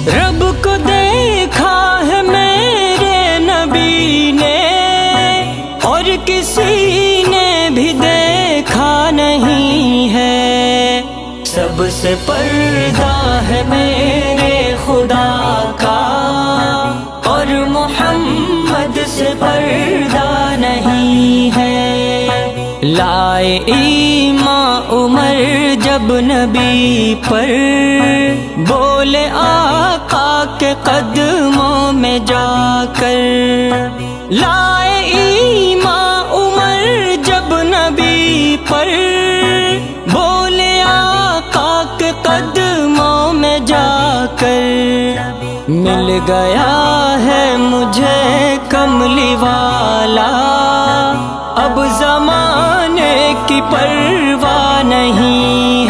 رب کو دیکھا ہے میرے نبی نے، اور کسی نے بھی دیکھا نہیں ہے۔ سب سے پردہ ہے میرے خدا کا، اور محمد سے پردہ نہیں ہے۔ لائے ایمان عمر جب نبی پر، بولے آقا کے قدموں میں جا کر۔ لائے ایمان عمر جب نبی پر، بولے آقا کے قدموں میں جا کر۔ مل گیا ہے مجھے کملی والا، اب زمانے کی پرواہ نہیں